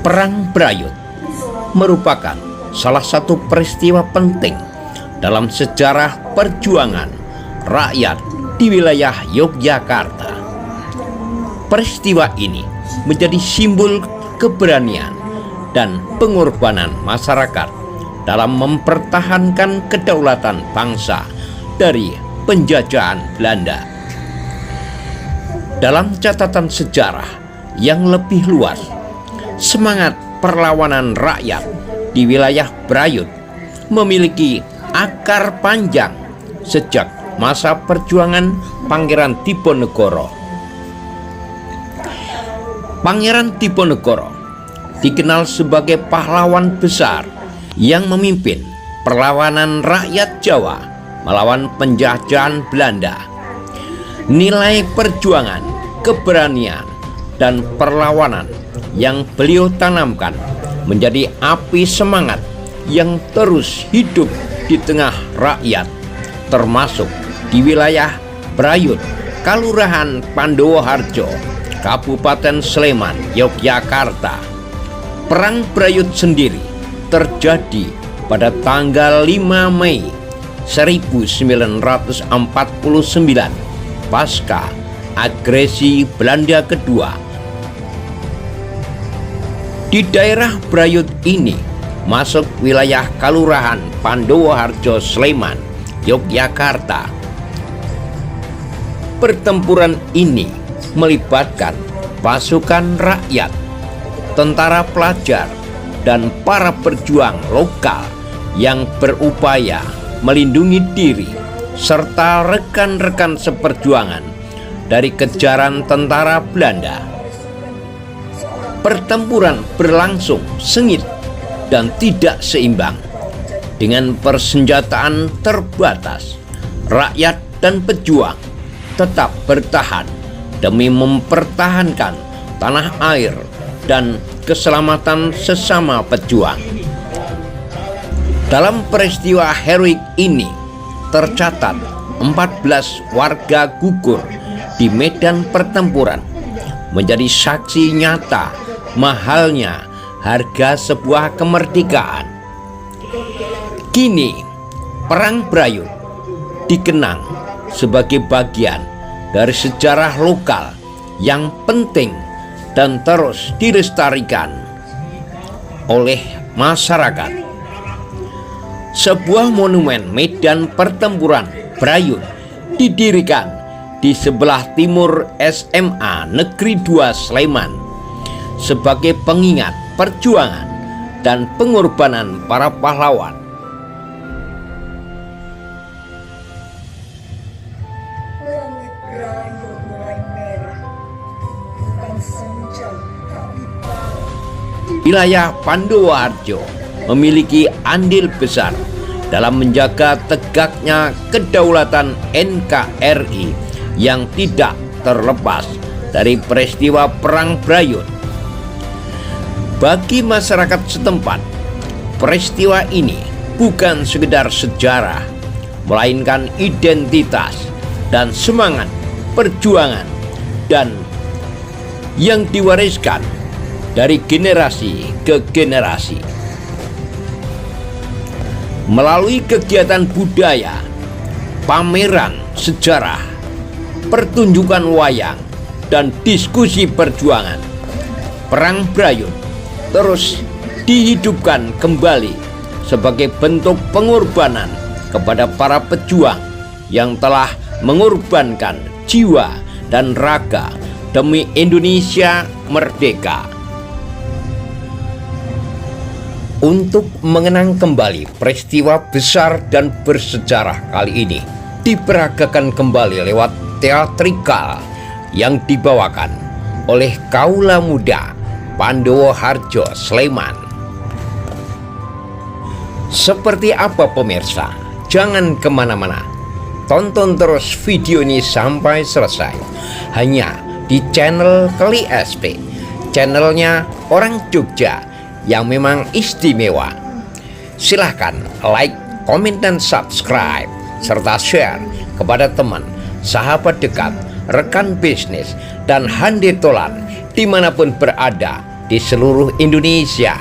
Perang Brayut merupakan salah satu peristiwa penting dalam sejarah perjuangan rakyat di wilayah Yogyakarta. Peristiwa ini menjadi simbol keberanian dan pengorbanan masyarakat dalam mempertahankan kedaulatan bangsa dari penjajahan Belanda. Dalam catatan sejarah yang lebih luas, semangat perlawanan rakyat di wilayah Brayut memiliki akar panjang sejak masa perjuangan Pangeran Diponegoro. Pangeran Diponegoro dikenal sebagai pahlawan besar yang memimpin perlawanan rakyat Jawa melawan penjajahan Belanda. Nilai perjuangan, keberanian, dan perlawanan yang beliau tanamkan menjadi api semangat yang terus hidup di tengah rakyat, termasuk di wilayah Brayut, Kalurahan Pandowoharjo, Kabupaten Sleman, Yogyakarta. Perang Brayut sendiri terjadi pada tanggal 5 Mei 1949 pasca agresi Belanda kedua. Di daerah Brayut ini masuk wilayah Kalurahan Pandowoharjo, Sleman, Yogyakarta. Pertempuran ini melibatkan pasukan rakyat, tentara pelajar, dan para pejuang lokal yang berupaya melindungi diri serta rekan-rekan seperjuangan dari kejaran tentara Belanda. Pertempuran berlangsung sengit dan tidak seimbang. Dengan persenjataan terbatas, rakyat dan pejuang tetap bertahan demi mempertahankan tanah air dan keselamatan sesama pejuang. Dalam peristiwa heroik ini tercatat 14 warga gugur di medan pertempuran, menjadi saksi nyata mahalnya harga sebuah kemerdekaan. Kini Perang Brayut dikenang sebagai bagian dari sejarah lokal yang penting dan terus dilestarikan oleh masyarakat. Sebuah monumen medan pertempuran Brayut didirikan di sebelah timur SMA Negeri 2 Sleman sebagai pengingat perjuangan dan pengorbanan para pahlawan. Langit Brayut mulai merah, bukan senja tapi bara. Wilayah Pandowoharjo memiliki andil besar dalam menjaga tegaknya kedaulatan NKRI yang tidak terlepas dari peristiwa Perang Brayut. Bagi masyarakat setempat, peristiwa ini bukan sekedar sejarah, melainkan identitas dan semangat perjuangan dan yang diwariskan dari generasi ke generasi. Melalui kegiatan budaya, pameran sejarah, pertunjukan wayang, dan diskusi perjuangan, Perang Brayut terus dihidupkan kembali sebagai bentuk pengorbanan kepada para pejuang yang telah mengorbankan jiwa dan raga demi Indonesia merdeka. Untuk mengenang kembali peristiwa besar dan bersejarah kali ini, diperagakan kembali lewat teatrikal yang dibawakan oleh kaula muda Pandowoharjo, Sleman. Seperti apa pemirsa? Jangan kemana-mana, tonton terus video ini sampai selesai hanya di channel Keli SP, channelnya orang Jogja yang memang istimewa. Silahkan like, komen, dan subscribe serta share kepada teman, sahabat dekat, rekan bisnis, dan handetolan dimanapun berada di seluruh Indonesia.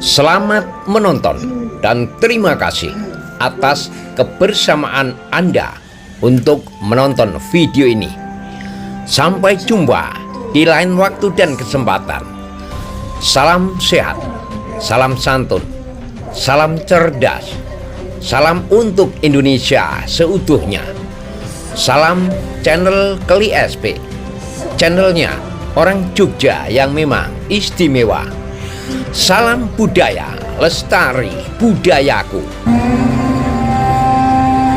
Selamat menonton dan terima kasih atas kebersamaan Anda untuk menonton video ini. Sampai jumpa di lain waktu dan kesempatan. Salam sehat, salam santun, salam cerdas, salam untuk Indonesia seutuhnya. Salam channel Keli SP, channelnya orang Jogja yang memang istimewa. Salam budaya, lestari budayaku.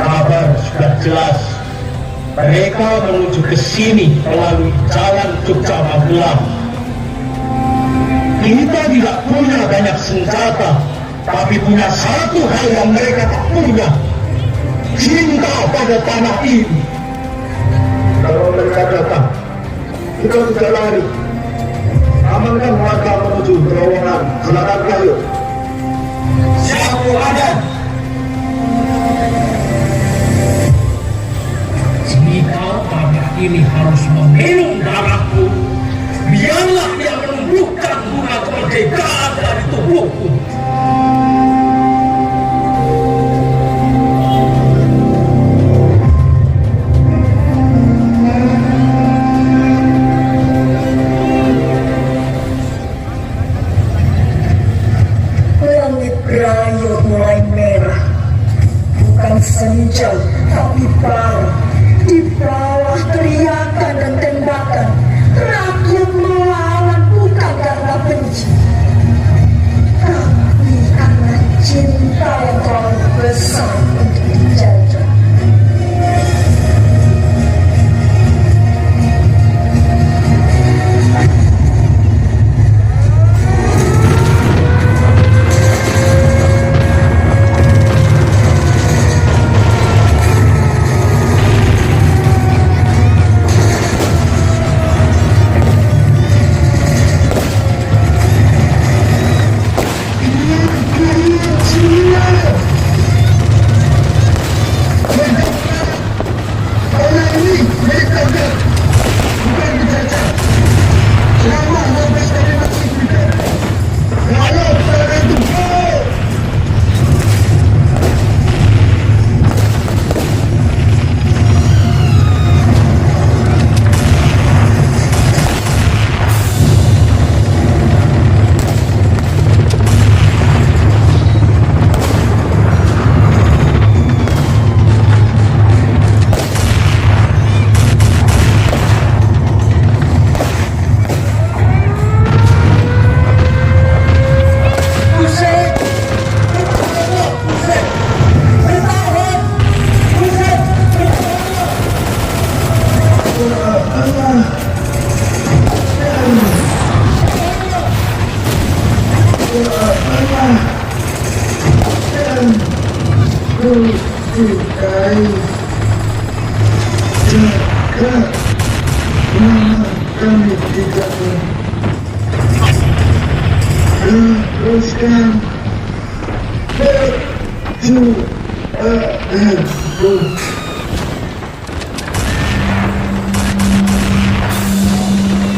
Kabar sudah jelas. Mereka menuju ke sini melalui jalan Jogja Magelang. Kita tidak punya banyak senjata, tapi punya satu hal yang mereka tak punya: cinta pada tanah ini. Kalau mereka datang, kita tidak lari. Amankan warga menuju terowongan. Silakan kayu. Siap komandan. Jika tanah ini harus meminum darahku, biarlah dia menumbuhkan bunga kemerdekaan dari tubuhku. Langit berayun mulai merah, bukan senja tapi parah. Di bawah teriakan dan tembakan, rakyat melawan bukan karena benci, tapi karena cinta yang terlalu besar untuk dijajah. Kami tidak teruskan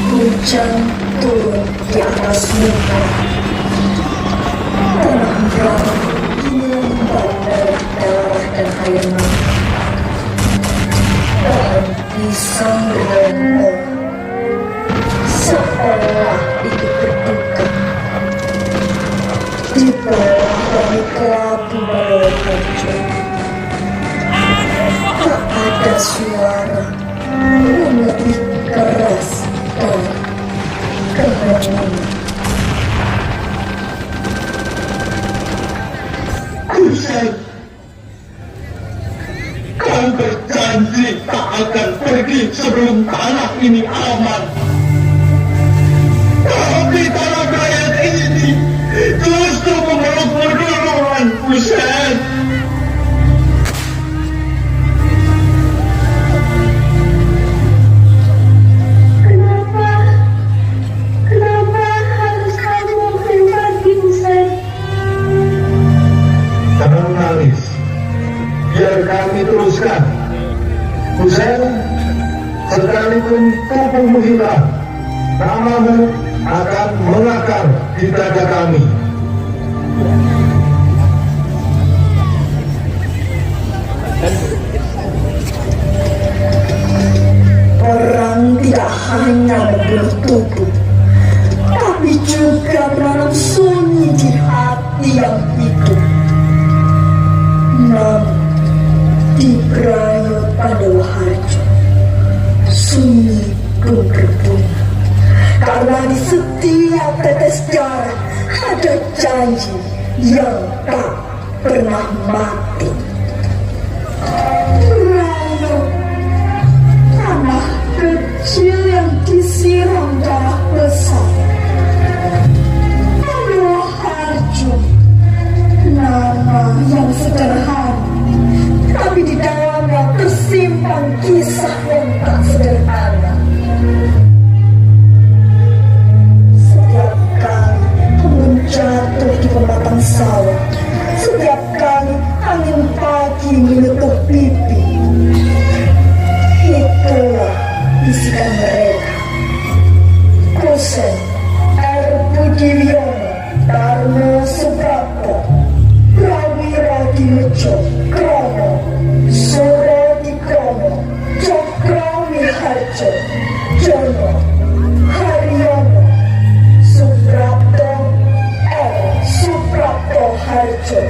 Hujan turun di atas muka, tanah berang menyumbang darah dan air mata. Dan pisang bergelombang, seolah itu berduka. Di bawah kami kelabu balai hancur, tak ada suara yang lebih keras dari keheningan. Kusai, kau berjanji tak akan pergi sebelum tanah ini aman. Tapi tanah rakyat ini justru memelukmu duluan, Kusai. Kenapa harus kamu berbagi, Kusai? Jangan menangis. Biar kami teruskan. Kusai, sekalipun tubuh menghina, namamu akan mengakar di dada kami. Perang tidak hanya membunuh tubuh, tapi juga menanam sunyi di hati yang hidup. Namun, di Prayo Pandawaharjo, sunyi pun berbunga. Karena di setiap tetes darah ada janji yang tak pernah mati. Prayo, tanah kecil yang disiram darah besar. Pandawaharjo, nama yang sederhana, tapi di dalamnya tersimpan kisah yang tak sederhana. Setiap kali embun jatuh di pematang sawah, setiap kali angin pagi menyetuk pipi, itulah bisikan mereka. Kusen, R. Budiono, Darmo Suprapto, Prawira Dimejo, Kromo, Suro Dikromo, Cokro Miharjo, Jono, Haryono, Suprapto, R. Suprapto Harjo,